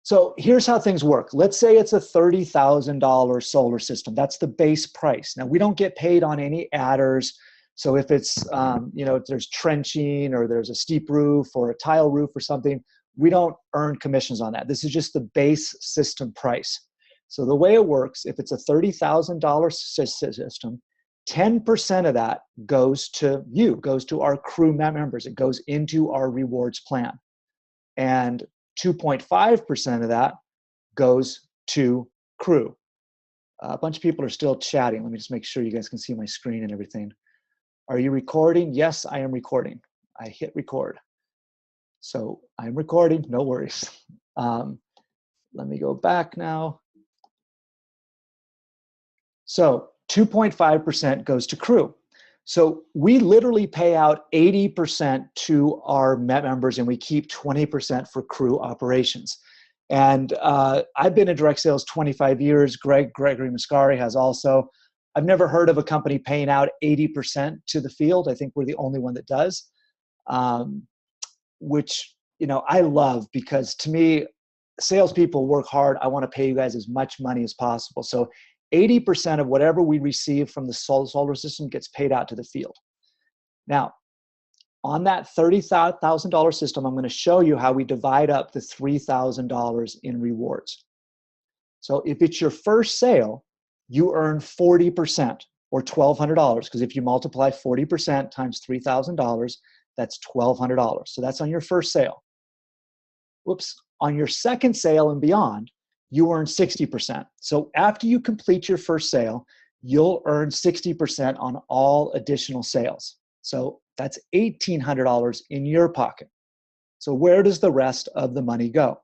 So here's how things work. Let's say it's a $30,000 solar system. That's the base price. Now, we don't get paid on any adders. So if it's, if there's trenching or there's a steep roof or a tile roof or something, we don't earn commissions on that. This is just the base system price. So the way it works, if it's a $30,000 system, 10% of that goes to you, goes to our crew members. It goes into our rewards plan. And 2.5% of that goes to crew. A bunch of people are still chatting. Let me just make sure you guys can see my screen and everything. Are you recording? Yes, I am recording. I hit record. So I'm recording, no worries. Let me go back now. So 2.5% goes to crew. So we literally pay out 80% to our members and we keep 20% for crew operations. And I've been in direct sales 25 years. Gregory Muscari has also. I've never heard of a company paying out 80% to the field. I think we're the only one that does, which I love, because to me, salespeople work hard. I want to pay you guys as much money as possible. So 80% of whatever we receive from the solar system gets paid out to the field. Now, on that $30,000 system, I'm going to show you how we divide up the $3,000 in rewards. So if it's your first sale, you earn 40% or $1,200, because if you multiply 40% times $3,000, that's $1,200. So that's on your first sale. Whoops. On your second sale and beyond, you earn 60%. So after you complete your first sale, you'll earn 60% on all additional sales. So that's $1,800 in your pocket. So where does the rest of the money go?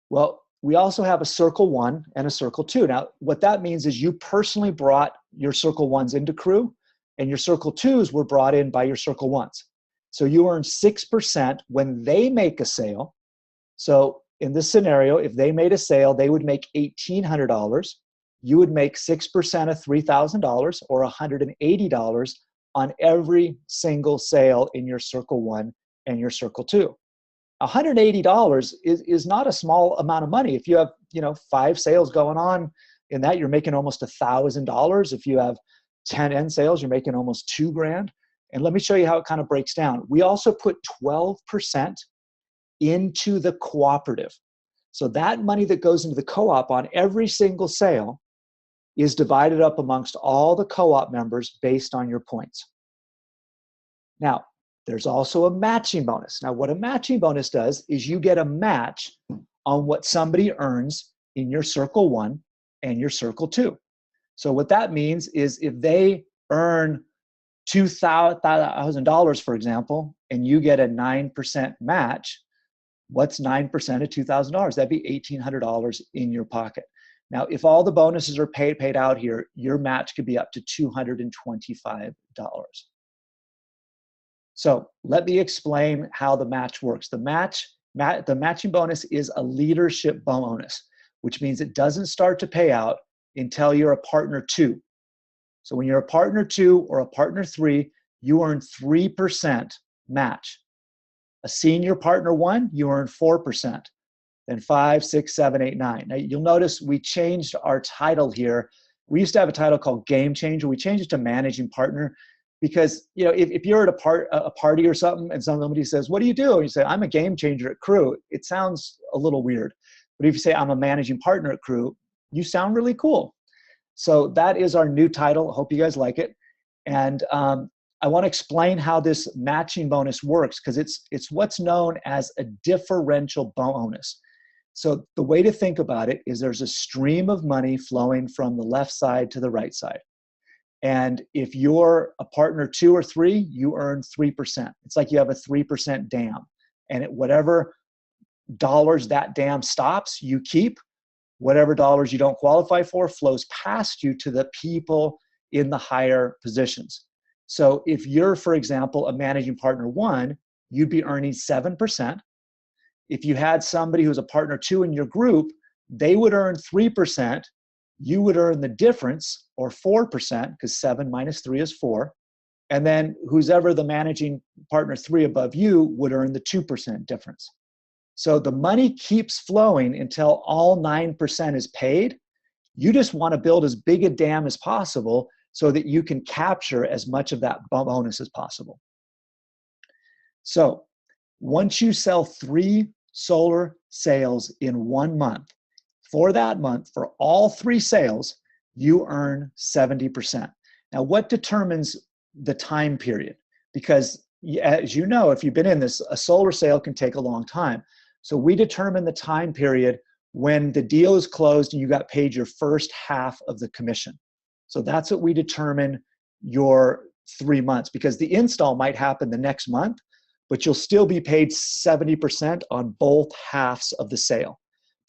Well, we also have a circle 1 and a circle 2. Now, what that means is you personally brought your circle 1s into crew, and your circle 2s were brought in by your circle 1s. So you earn 6% when they make a sale. So in this scenario, if they made a sale, they would make $1,800. You would make 6% of $3,000 or $180 on every single sale in your circle 1 and your circle 2. $180 is not a small amount of money. If you have 5 sales going on in that, you're making almost $1,000. If you have 10 end sales, you're making almost $2,000. And let me show you how it kind of breaks down. We also put 12% into the cooperative. So that money that goes into the co-op on every single sale is divided up amongst all the co-op members based on your points. Now, there's also a matching bonus. Now, what a matching bonus does is you get a match on what somebody earns in your circle 1 and your circle 2. So what that means is if they earn $2,000, for example, and you get a 9% match, what's 9% of $2,000? That'd be $1,800 in your pocket. Now, if all the bonuses are paid out here, your match could be up to $225. So let me explain how the match works. The matching bonus is a leadership bonus, which means it doesn't start to pay out until you're a partner 2. So when you're a partner 2 or a partner 3, you earn 3% match. A senior partner 1, you earn 4%. Then 5, 6, 7, 8, 9. Now you'll notice we changed our title here. We used to have a title called Game Changer. We changed it to Managing Partner because if you're at a party or something and somebody says, "What do you do?" and you say, "I'm a game changer at crew," it sounds a little weird. But if you say, "I'm a managing partner at crew," you sound really cool. So that is our new title. I hope you guys like it. And I want to explain how this matching bonus works because it's what's known as a differential bonus. So the way to think about it is there's a stream of money flowing from the left side to the right side. And if you're a partner 2 or 3, you earn 3%. It's like you have a 3% dam. And at whatever dollars that dam stops, you keep. Whatever dollars you don't qualify for flows past you to the people in the higher positions. So if you're, for example, a managing partner 1, you'd be earning 7%. If you had somebody who's a partner 2 in your group, they would earn 3%. You would earn the difference, or 4%, because 7 minus 3 is 4. And then who's ever the managing partner 3 above you would earn the 2% difference. So the money keeps flowing until all 9% is paid. You just want to build as big a dam as possible so that you can capture as much of that bonus as possible. So once you sell 3 solar sales in 1 month, for that month, for all 3 sales, you earn 70%. Now, what determines the time period? Because as you know, if you've been in this, a solar sale can take a long time. So we determine the time period when the deal is closed and you got paid your first half of the commission. So that's what we determine your 3 months, because the install might happen the next month, but you'll still be paid 70% on both halves of the sale.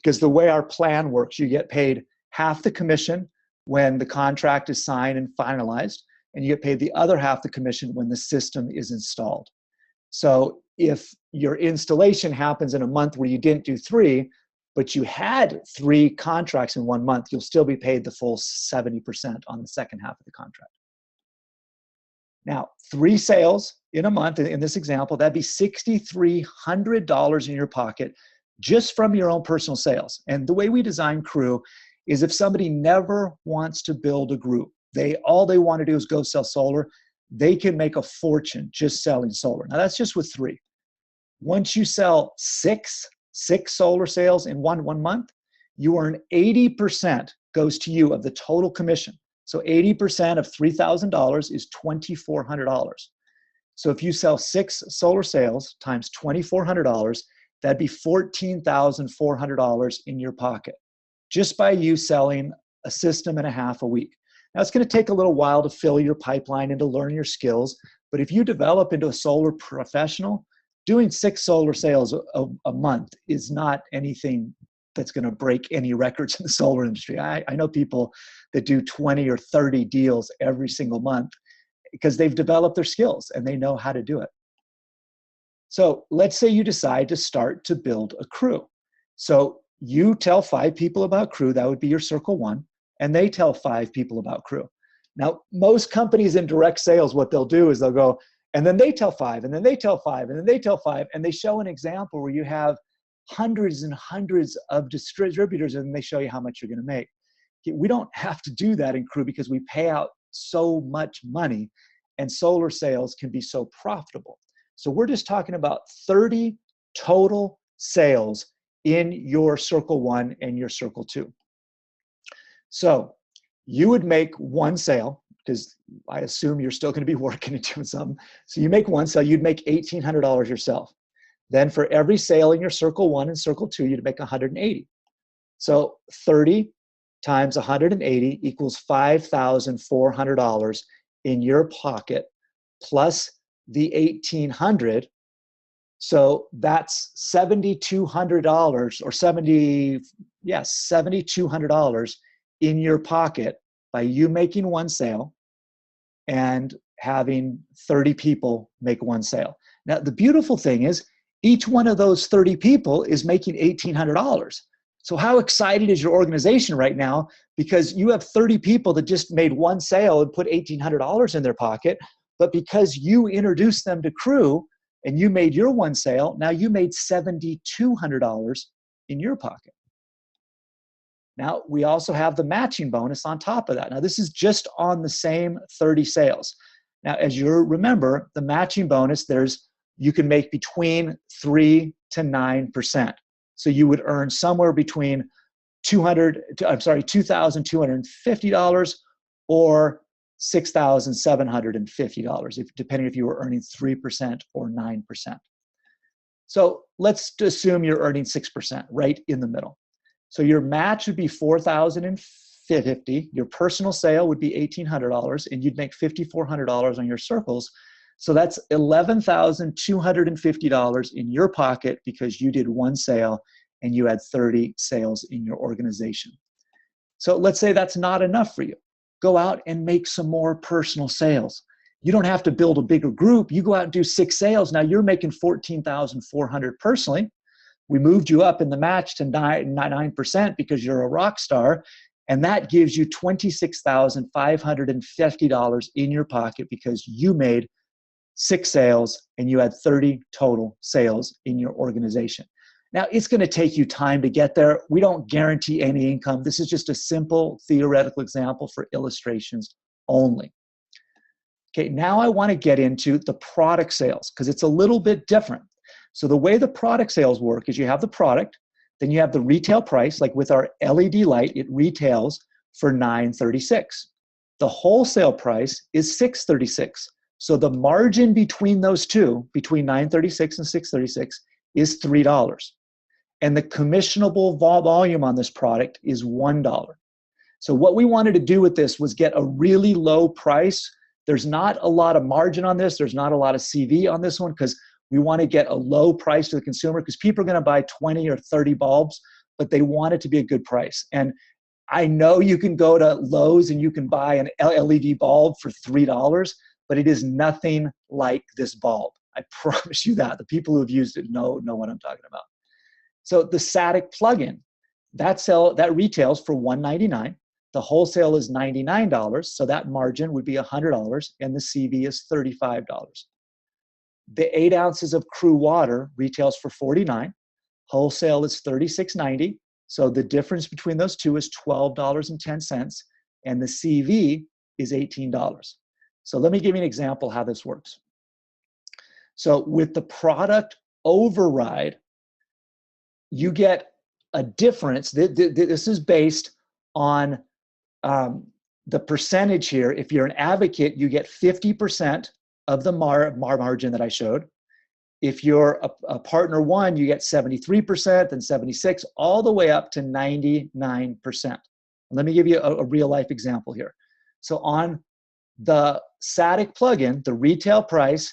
Because the way our plan works, you get paid half the commission when the contract is signed and finalized, and you get paid the other half the commission when the system is installed. So if your installation happens in a month where you didn't do 3, but you had 3 contracts in 1 month, you'll still be paid the full 70% on the second half of the contract. Now, 3 sales in a month, in this example, that'd be $6,300 in your pocket just from your own personal sales. And the way we design Crew is if somebody never wants to build a group, all they want to do is go sell solar, they can make a fortune just selling solar. Now that's just with 3. Once you sell 6 solar sales in one month, you earn 80% goes to you of the total commission. So 80% of $3,000 is $2,400. So if you sell 6 solar sales times $2,400, that'd be $14,400 in your pocket, just by you selling a system and a half a week. Now, it's going to take a little while to fill your pipeline and to learn your skills, but if you develop into a solar professional, doing 6 solar sales a month is not anything that's going to break any records in the solar industry. I know people that do 20 or 30 deals every single month because they've developed their skills and they know how to do it. So let's say you decide to start to build a crew. So you tell 5 people about Crew, that would be your circle 1, and they tell 5 people about Crew. Now, most companies in direct sales, what they'll do is they'll go, and then they tell 5, and then they tell 5, and then they tell 5, and they show an example where you have hundreds and hundreds of distributors, and they show you how much you're going to make. We don't have to do that in Crew because we pay out so much money, and solar sales can be so profitable. So we're just talking about 30 total sales in your circle 1 and your circle 2. So you would make 1 sale, because I assume you're still going to be working and doing something. So you make 1 sale, you'd make $1,800 yourself. Then for every sale in your circle 1 and circle 2, you'd make 180. So 30 times 180 equals $5,400 in your pocket, plus the 1,800. So that's $7,200 or $7,200 in your pocket by you making 1 sale and having 30 people make 1 sale. Now, the beautiful thing is each one of those 30 people is making $1,800. So how excited is your organization right now? Because you have 30 people that just made 1 sale and put $1,800 in their pocket, but because you introduced them to Crew and you made your 1 sale, now you made $7,200 in your pocket. Now, we also have the matching bonus on top of that. Now, this is just on the same 30 sales. Now, as you remember, the matching bonus, you can make between 3 to 9%. So you would earn somewhere between $2,250 or $6,750, depending if you were earning 3% or 9%. So let's assume you're earning 6%, right in the middle. So your match would be $4,050. Your personal sale would be $1,800, and you'd make $5,400 on your circles. So that's $11,250 in your pocket because you did 1 sale and you had 30 sales in your organization. So let's say that's not enough for you. Go out and make some more personal sales. You don't have to build a bigger group. You go out and do 6 sales. Now you're making $14,400 personally. We moved you up in the match to 9% because you're a rock star, and that gives you $26,550 in your pocket because you made 6 sales and you had 30 total sales in your organization. Now, it's going to take you time to get there. We don't guarantee any income. This is just a simple theoretical example for illustrations only. Okay, now I want to get into the product sales because it's a little bit different. So the way the product sales work is you have the product, then you have the retail price, like with our LED light, it retails for $9.36. The wholesale price is $6.36. So the margin between those two, between $9.36 and $6.36, is $3. And the commissionable volume on this product is $1. So what we wanted to do with this was get a really low price. There's not a lot of margin on this. There's not a lot of CV on this one because we want to get a low price to the consumer because people are going to buy 20 or 30 bulbs, but they want it to be a good price. And I know you can go to Lowe's and you can buy an LED bulb for $3, but it is nothing like this bulb. I promise you that. The people who have used it know what I'm talking about. So the static plug-in, that retails for $199. The wholesale is $99, so that margin would be $100, and the CV is $35. The 8 ounces of Crew water retails for $49. Wholesale is $36.90, so the difference between those two is $12.10, and the CV is $18. So let me give you an example how this works. So with the product override, you get a difference. This is based on the percentage here. If you're an advocate, you get 50% of the margin that I showed. If you're a partner one, you get 73%, then 76%, all the way up to 99%. Let me give you a real life example here. So on the static plug-in, the retail price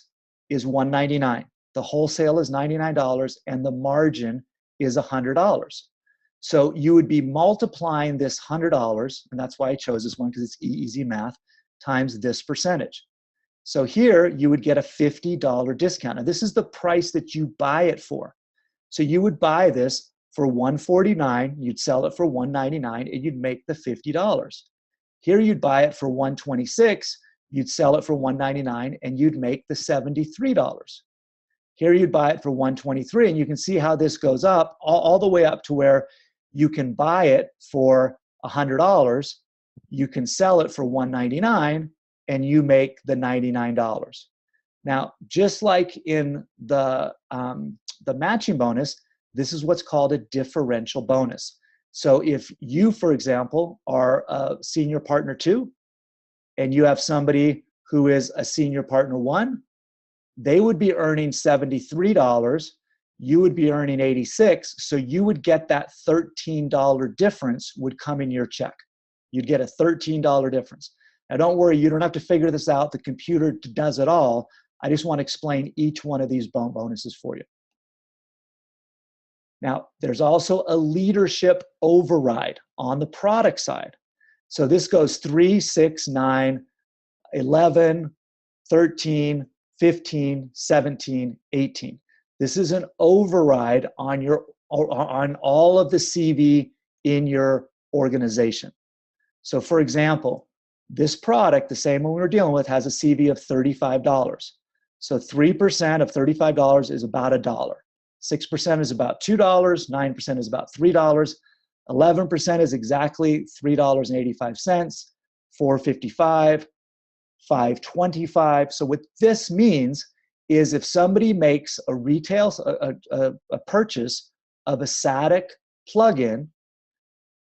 is $199. The wholesale is $99, and the margin is $100. So you would be multiplying this $100, and that's why I chose this one because it's easy math, times this percentage. So here you would get a $50 discount. And this is the price that you buy it for. So you would buy this for $149, you'd sell it for $199, and you'd make the $50. Here you'd buy it for $126, you'd sell it for $199, and you'd make the $73. Here you'd buy it for $123, and you can see how this goes up all the way up to where you can buy it for $100, you can sell it for $199, and you make the $99. Now, just like in the matching bonus, this is what's called a differential bonus. So if you, for example, are a senior partner 2, and you have somebody who is a senior partner 1, they would be earning $73, you would be earning $86, so you would get that $13 difference would come in your check. You'd get a $13 difference. Now don't worry, you don't have to figure this out. The computer does it all. I just want to explain each one of these bonuses for you. Now, there's also a leadership override on the product side. So this goes 3, 6, 9, 11, 13, 15, 17, 18. This is an override on all of the CV in your organization. So for example, this product, the same one we were dealing with, has a CV of $35. So 3% of $35 is about $1. 6% is about $2, 9% is about $3, 11% is exactly $3.85, $4.55, $5.25. So what this means is if somebody makes a retail a purchase of a static plug-in,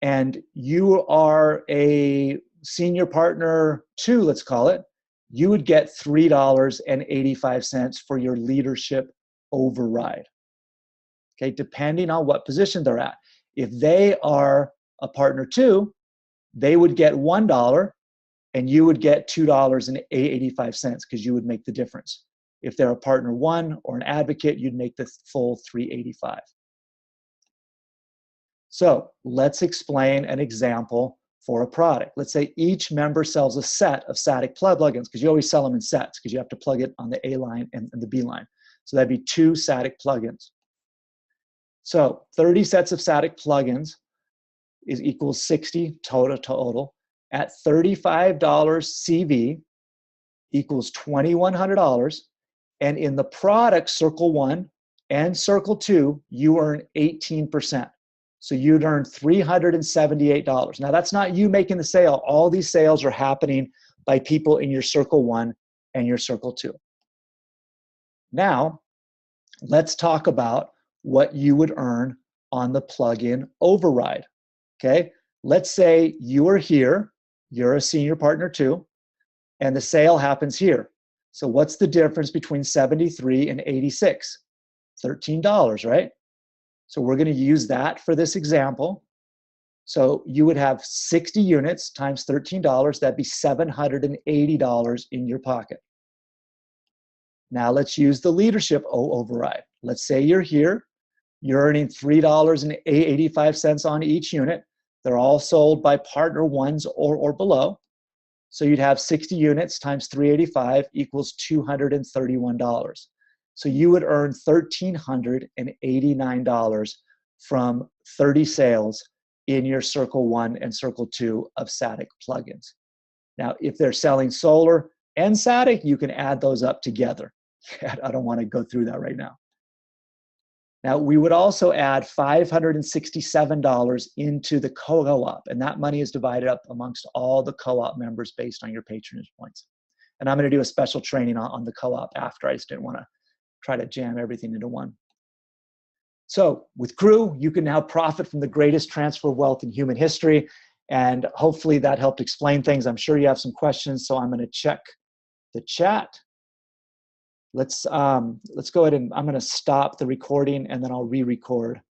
and you are a senior partner 2, let's call it, you would get $3.85 for your leadership override. Okay, depending on what position they're at. If they are a partner 2, they would get $1 and you would get $2.85 because you would make the difference. If they're a partner 1 or an advocate, you'd make the full $3.85. So let's explain an example for a product. Let's say each member sells a set of static plugins, because you always sell them in sets because you have to plug it on the A line and the B line. So that'd be 2 static plugins. So 30 sets of static plugins equals 60 total. At $35 CV equals $2,100. And in the product, circle 1, and circle 2, you earn 18%. So you'd earn $378. Now that's not you making the sale. All these sales are happening by people in your circle 1 and your circle 2. Now, let's talk about what you would earn on the plug-in override. Okay, let's say you are here, you're a senior partner 2, and the sale happens here. So what's the difference between 73 and 86? $13, right? So we're going to use that for this example. So you would have 60 units times $13. That'd be $780 in your pocket. Now let's use the leadership override. Let's say you're here. You're earning $3.85 on each unit. They're all sold by partner 1s or below. So you'd have 60 units times 385 equals $231. So you would earn $1,389 from 30 sales in your circle 1 and circle 2 of static plugins. Now, if they're selling solar and static, you can add those up together. I don't want to go through that right now. Now, we would also add $567 into the co-op, and that money is divided up amongst all the co-op members based on your patronage points. And I'm going to do a special training on the co-op after. I just didn't want to try to jam everything into one. So with Crew, you can now profit from the greatest transfer of wealth in human history, and hopefully that helped explain things. I'm sure you have some questions, so I'm going to check the chat. Let's go ahead and I'm going to stop the recording and then I'll re-record.